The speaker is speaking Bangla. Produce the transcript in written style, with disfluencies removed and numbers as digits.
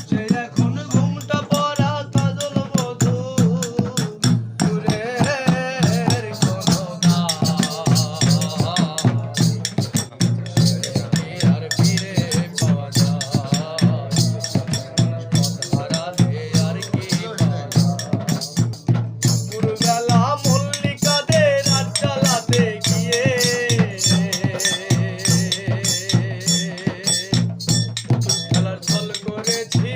সে এখন ঘুমটা পড়া কাজল বধূ দূরের কোনো আর ফিরে পাওয়া যায় হারালে আর কি পুরবেলা মল্লিকাদের আর চালাতে গিয়ে খেলার ছল করেছি